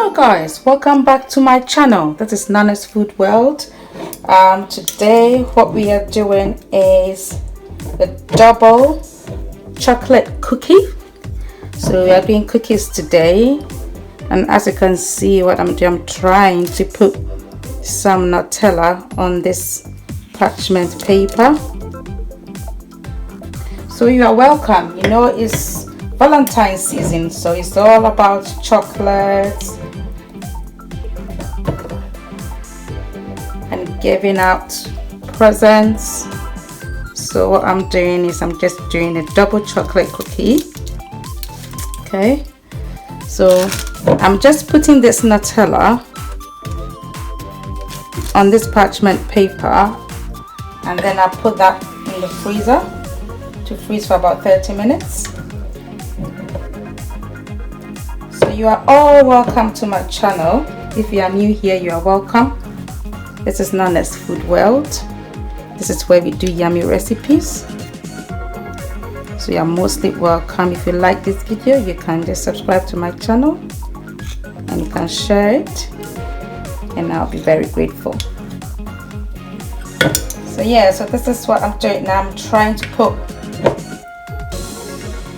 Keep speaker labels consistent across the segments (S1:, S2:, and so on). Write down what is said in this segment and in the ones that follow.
S1: Hello guys, welcome back to my channel. This is Nana's Food World. Today what we are doing is a double chocolate cookie. So we are doing cookies today, and as you can see what I'm doing, I'm trying to put some Nutella on this parchment paper. So you are welcome. You know, it's Valentine's season, so it's all about chocolates and giving out presents. So what I'm doing is I'm just doing a double chocolate cookie. Okay, so I'm just putting this Nutella on this parchment paper, and then I put that in the freezer to freeze for about 30 minutes. So you are all welcome to my channel. If you are new here, you are welcome. This is Nana's Food World. This is where we do yummy recipes. So you are mostly welcome. If you like this video, you can just subscribe to my channel and you can share it, and I'll be very grateful. So yeah, so this is what I'm doing now. I'm trying to put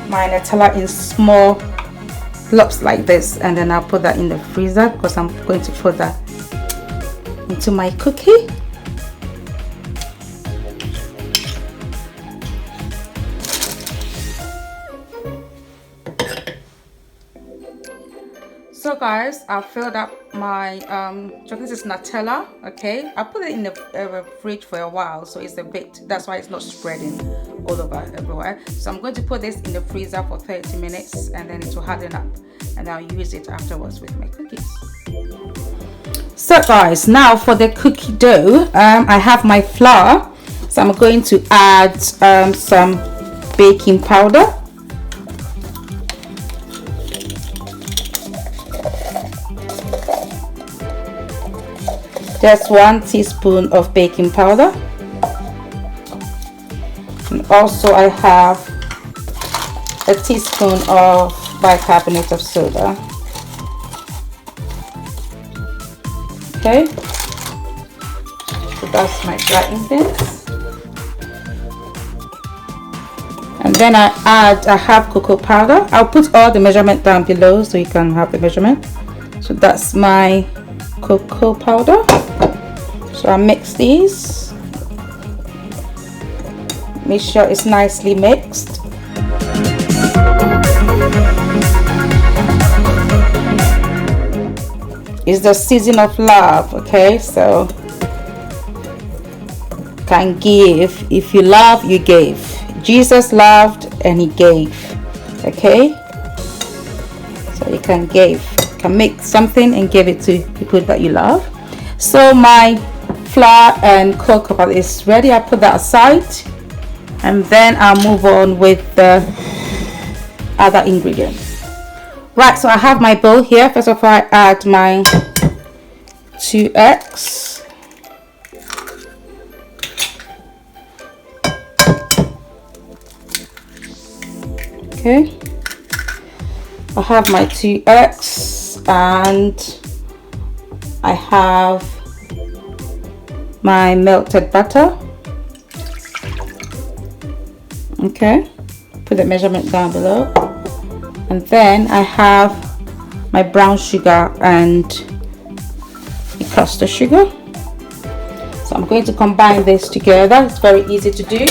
S1: my Nutella in small blobs like this, and then I'll put that in the freezer because I'm going to put that into my cookie. So guys, I filled up my chocolate. This is Nutella. Okay, I put it in the fridge for a while, so it's a bit, that's why it's not spreading all over everywhere. So I'm going to put this in the freezer for 30 minutes, and then it will harden up, and I'll use it afterwards with my cookies. So guys, now for the cookie dough, I have my flour, so I'm going to add some baking powder. Just 1 teaspoon of baking powder, and also I have a teaspoon of bicarbonate of soda. Okay, so that's my dry ingredients. And then I add a half cocoa powder. I'll put all the measurement down below so you can have the measurement. So that's my cocoa powder. So I mix these, make sure it's nicely mixed. It's the season of love, okay? So can give. If you love, you gave. Jesus loved and he gave. Okay, so you can give, you can make something and give it to people that you love. So my flour and cocoa powder is ready. I put that aside, and then I'll move on with the other ingredients. Right, so I have my bowl here. First of all, I add my 2 eggs. Okay, I have my 2 eggs, and I have my melted butter. Okay, put the measurement down below. And then I have my brown sugar and the custard sugar. So I'm going to combine this together. It's very easy to do.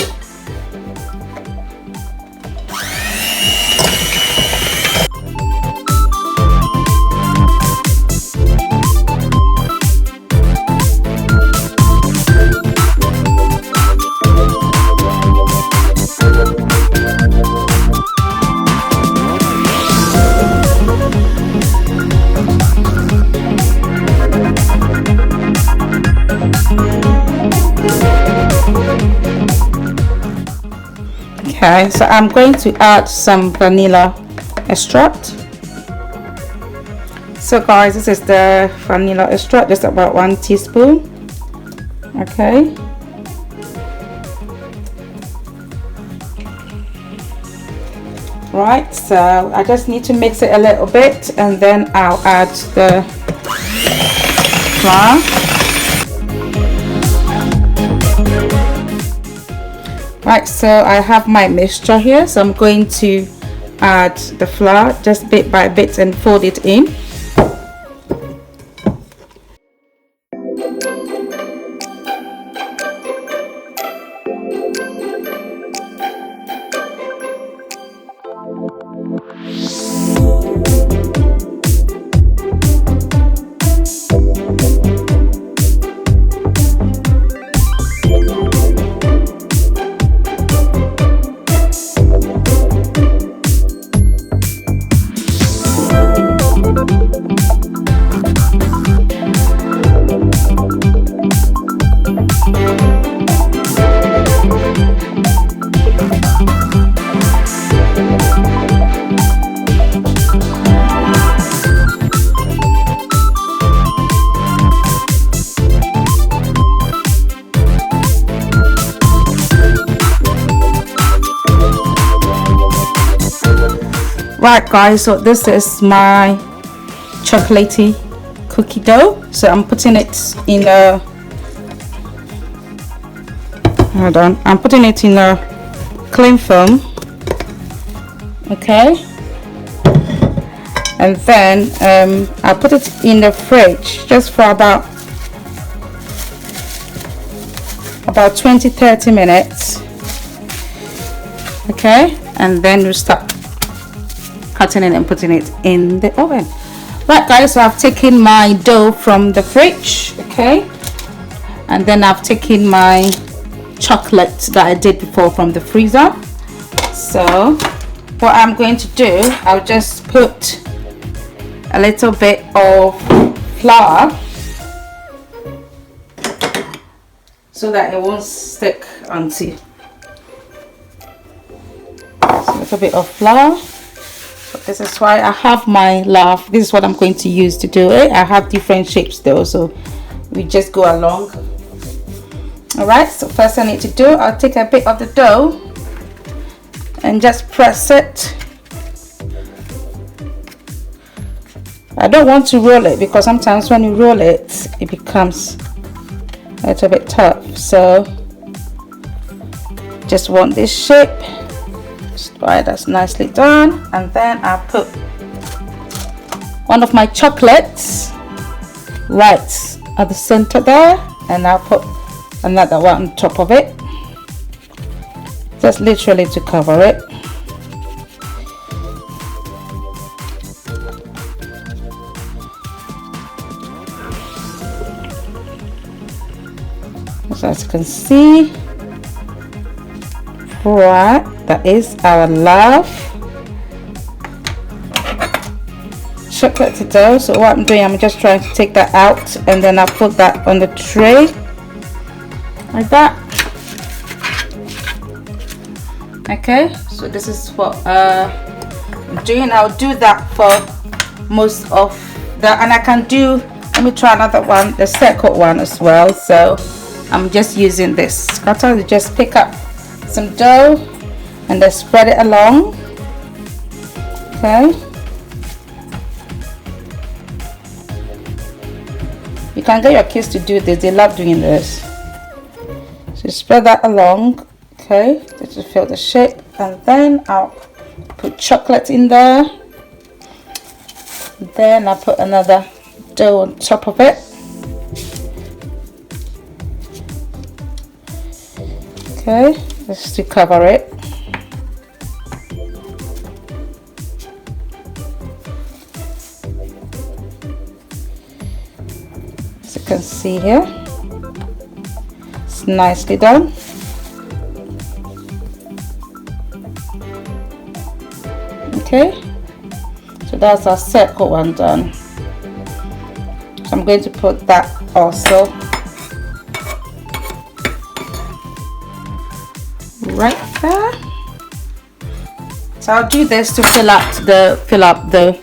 S1: Okay, so I'm going to add some vanilla extract. So guys, this is the vanilla extract, just about 1 teaspoon. Okay, Right, so I just need to mix it a little bit, and then I'll add the flour. Right, so I have my mixture here, so I'm going to add the flour just bit by bit and fold it in. Right guys, so this is my chocolatey cookie dough. So I'm putting it in a, hold on, I'm putting it in a cling film, okay, and then I put it in the fridge just for about 20-30 minutes, okay, and then we start cutting it and putting it in the oven. Right guys, so I've taken my dough from the fridge, okay, and then I've taken my chocolate that I did before from the freezer. So what I'm going to do, I'll just put a little bit of flour so that it won't stick onto. So a little bit of flour. This is why I have my loaf. This is what I'm going to use to do it. I have different shapes though, so we just go along. All right, so first I need to do, I'll take a bit of the dough and just press it. I don't want to roll it because sometimes when you roll it, it becomes a little bit tough. So just want this shape. Right, that's nicely done, and then I'll put one of my chocolates right at the center there, and I'll put another one on top of it, just literally to cover it. So as you can see, right, that is our love chocolate dough. So what I'm doing, I'm just trying to take that out, and then I'll put that on the tray like that. Okay, so this is what I'm doing. I'll do that for most of that, and I can do, let me try another one, the circle one as well. So I'm just using this cutter to just pick up some dough and then spread it along. Okay, you can get your kids to do this, they love doing this. So spread that along, okay, just to fill the shape, and then I'll put chocolate in there, then I'll put another dough on top of it. Okay, just to cover it. As you can see here, it's nicely done. Okay, so that's our circle one done. So I'm going to put that also right there. So I'll do this to fill up the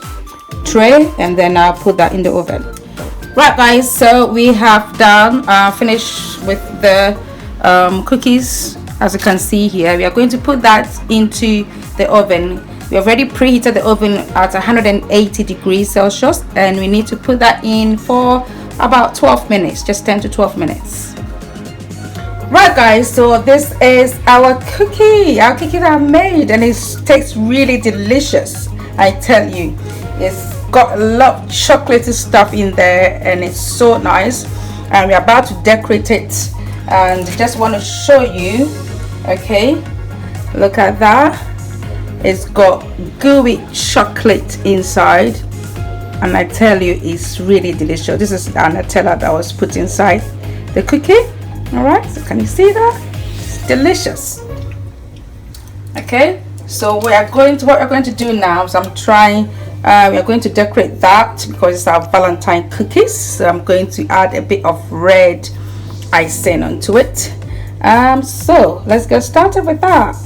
S1: tray, and then I'll put that in the oven. Right guys, so we have done finished with the cookies. As you can see here, we are going to put that into the oven. We already preheated the oven at 180 degrees Celsius, and we need to put that in for about 12 minutes, just 10 to 12 minutes. Right guys, so this is our cookie that I made, and it tastes really delicious. I tell you, it's got a lot of chocolatey stuff in there, and it's so nice. And we're about to decorate it, and just want to show you. Okay, look at that. It's got gooey chocolate inside, and I tell you, it's really delicious. This is our Nutella that was put inside the cookie. All right, so can you see that? It's delicious. Okay, so what we're going to do now is we're going to decorate that because it's our Valentine cookies. So I'm going to add a bit of red icing onto it. So let's get started with that.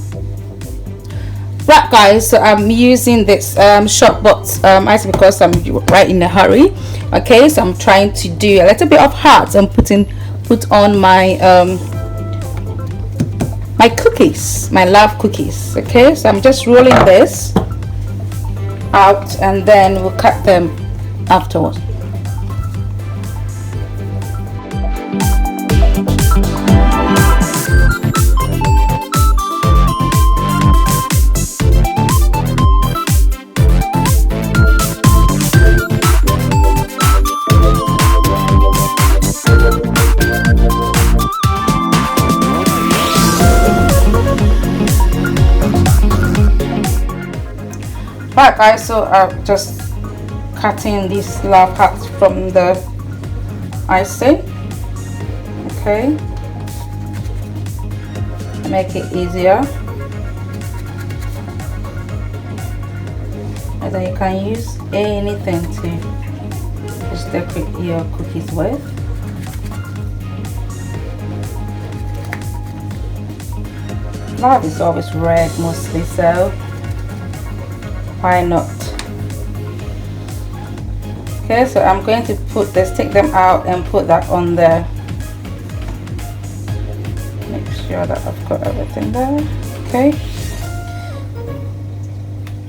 S1: Right guys, so I'm using this short box icing because I'm right in a hurry. Okay, so I'm trying to do a little bit of hearts and put on my my cookies, my love cookies. Okay, so I'm just rolling this out, and then we'll cut them afterwards. Right guys, so I'm just cutting these love hearts from the icing. Okay, make it easier, and then you can use anything to just decorate your cookies with. Love is always red mostly, so why not? Okay, so I'm going to take them out and put that on there. Make sure that I've got everything there. Okay,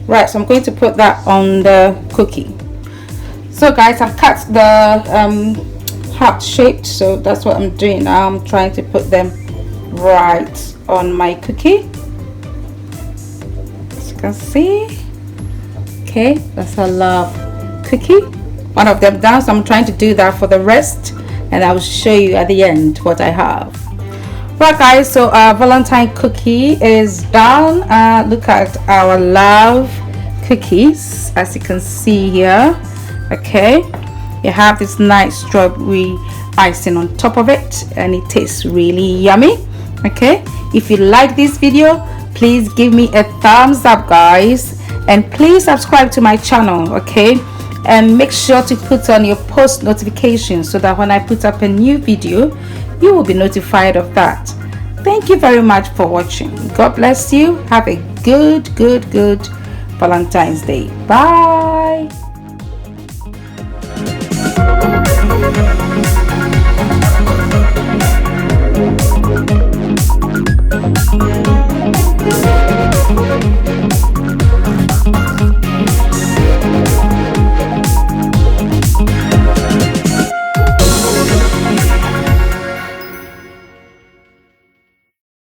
S1: right, so I'm going to put that on the cookie. So guys, I've cut the heart shaped, so that's what I'm doing now. I'm trying to put them right on my cookie, as you can see. Okay, that's a love cookie. One of them down, so I'm trying to do that for the rest, and I will show you at the end what I have. Right guys, so our Valentine cookie is done. Look at our love cookies, as you can see here. Okay, you have this nice strawberry icing on top of it, and it tastes really yummy. Okay, if you like this video, please give me a thumbs up guys, and please subscribe to my channel. Okay, and make sure to put on your post notifications so that when I put up a new video, you will be notified of that. Thank you very much for watching. God bless you. Have a good Valentine's Day. Bye.